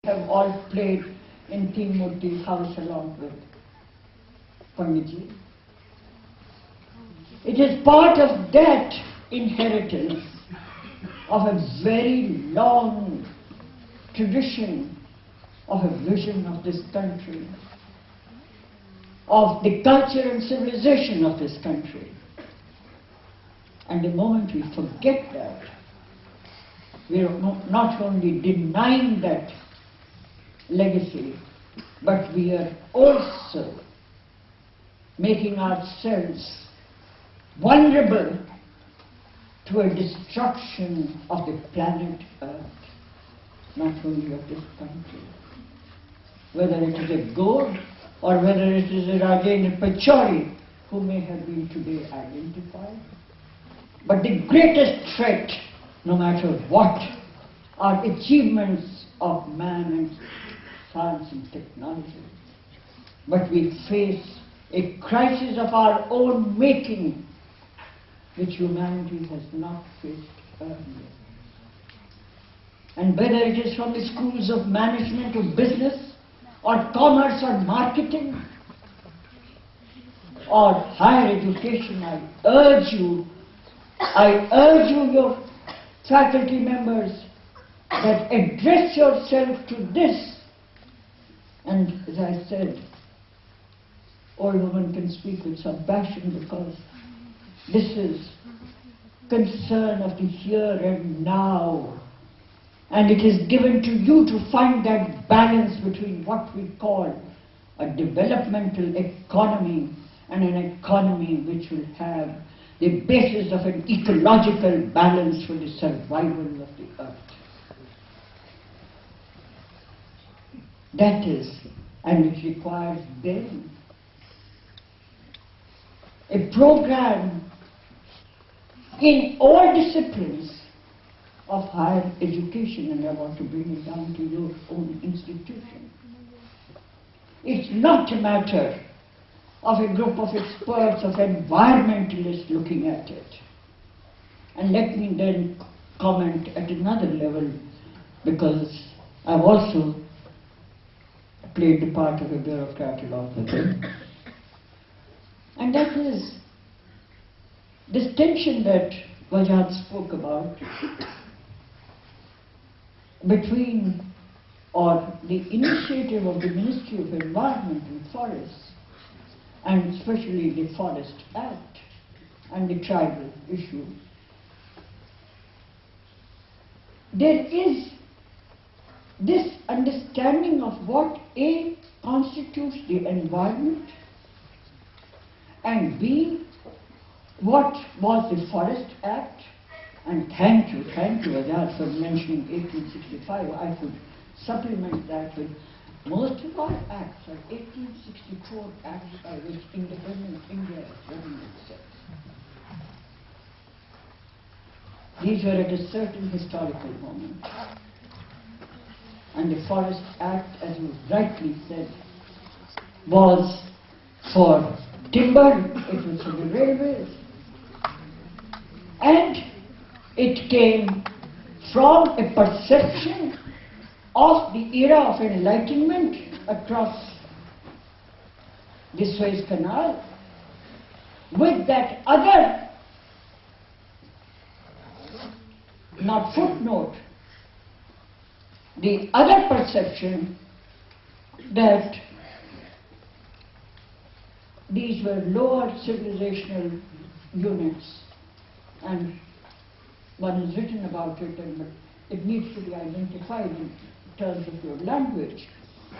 have all played in Timurti's house along with Panditji. It is part of that inheritance of a very long tradition of a vision of this country, of the culture and civilization of this country. And the moment we forget that, we are not only denying that legacy, but we are also making ourselves vulnerable to a destruction of the planet Earth, not only of this country. Whether it is a Gord or whether it is a Rajendra Pachori who may have been today identified. But the greatest threat, no matter what, are achievements of man and science and technology. But we face a crisis of our own making, which humanity has not faced earlier. And whether it is from the schools of management or business, or commerce or marketing, or higher education, I urge you, your faculty members, that address yourself to this. And as I said, old woman can speak with some passion, because this is concern of the here and now. And it is given to you to find that balance between what we call a developmental economy and an economy which will have the basis of an ecological balance for the survival of the earth. That is, and it requires then a program in all disciplines of higher education, and I want to bring it down to your own institution. It's not a matter of a group of experts, of environmentalists looking at it. And let me then comment at another level, because I've also played the part of a bureaucrat along with it. And that is this tension that Vajat spoke about between, or the initiative of the Ministry of Environment and Forests, and especially the Forest Act and the tribal issue. There is this understanding of what A constitutes the environment, and B, what was the Forest Act. And thank you Ajad, for mentioning 1865. I could supplement that with most of our acts are 1864 acts by which independent India is running itself. These were at a certain historical moment. And the Forest Act, as you rightly said, was for timber, it was for the railways. And it came from a perception of the era of enlightenment across the Suez Canal, with that other, not footnote, the other perception that these were lower civilizational units, and one has written about it, and it needs to be identified in terms of your language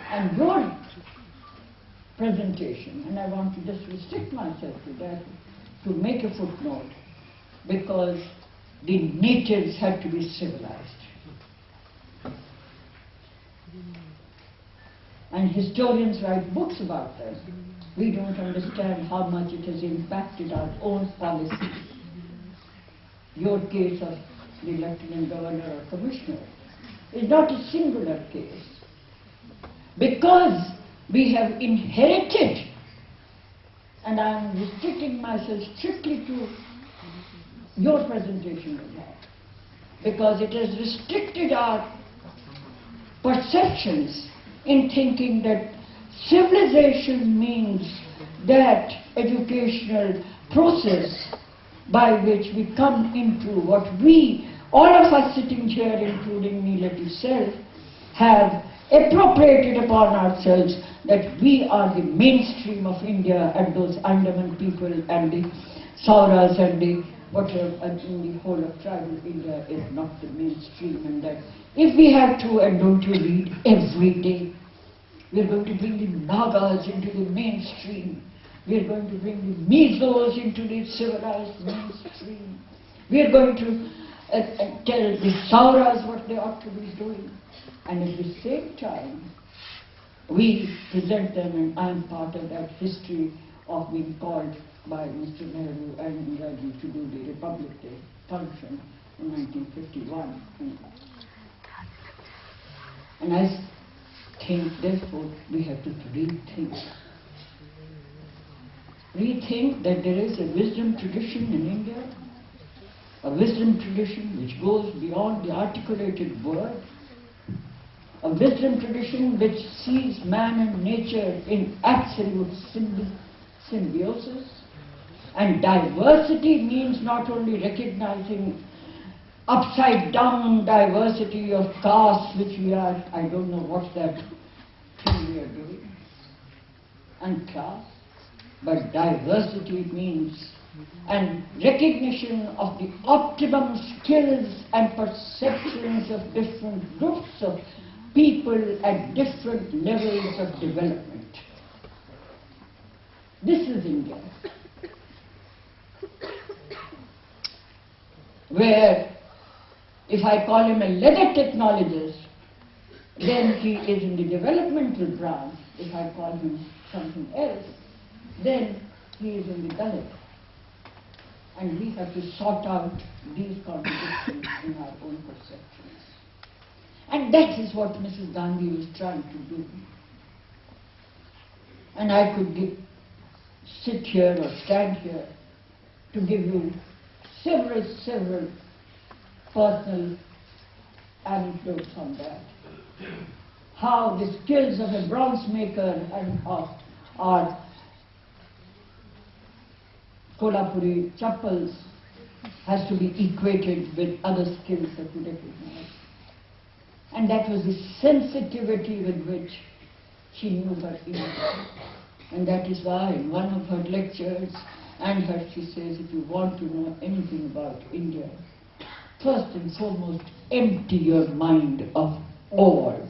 and your presentation. And I want to just restrict myself to that, to make a footnote, because the natives had to be civilized. And historians write books about them. We don't understand how much it has impacted our own policies. Your case of the Lieutenant Governor or Commissioner is not a singular case, because we have inherited, and I am restricting myself strictly to your presentation of that, because it has restricted our perceptions in thinking that civilization means that educational process by which we come into what we, all of us sitting here, including me, let yourself, have appropriated upon ourselves, that we are the mainstream of India, and those Andaman people and the Sauras and the whatever in the whole of tribal India is not the mainstream, and that if we have to, and don't you read every day, we are going to bring the Nagas into the mainstream, we are going to bring the Mizos into the civilized mainstream, we are going to tell the Sauras what they ought to be doing, and at the same time we present them, and I am part of that history of being called by Mr. Nehru and Indira to do the Republic Day function in 1951. And I think, therefore, we have to rethink. Rethink that there is a wisdom tradition in India, a wisdom tradition which goes beyond the articulated word, a wisdom tradition which sees man and nature in absolute symbiosis. And diversity means not only recognizing upside down diversity of caste, which we are, I don't know what's that thing we are doing, and class, but diversity means and recognition of the optimum skills and perceptions of different groups of people at different levels of development. This is India, where if I call him a leather technologist, then he is in the developmental branch. If I call him something else, then he is in the Dalit. And we have to sort out these contradictions in our own perceptions. And that is what Mrs. Gandhi was trying to do. And I could sit here or stand here to give you several personal anecdotes on that. How the skills of a bronze maker and of our Kolhapuri chappals has to be equated with other skills that we recognize. And that was the sensitivity with which she knew her India. And that is why in one of her lectures, she says, if you want to know anything about India, first and foremost, empty your mind of all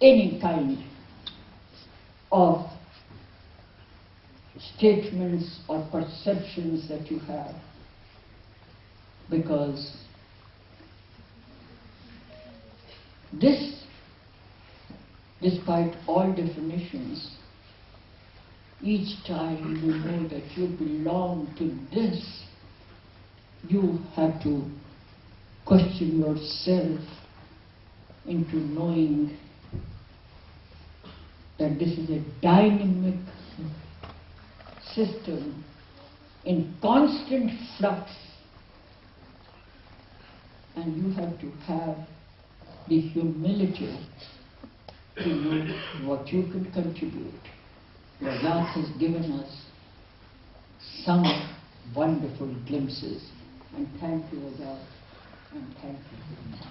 any kind of statements or perceptions that you have, because this, despite all definitions, each time you know that you belong to this, you have to question yourself into knowing that this is a dynamic system in constant flux, and you have to have the humility to know what you can contribute. Rajat has given us some wonderful glimpses, and thank you, Rajat, and thank you very much.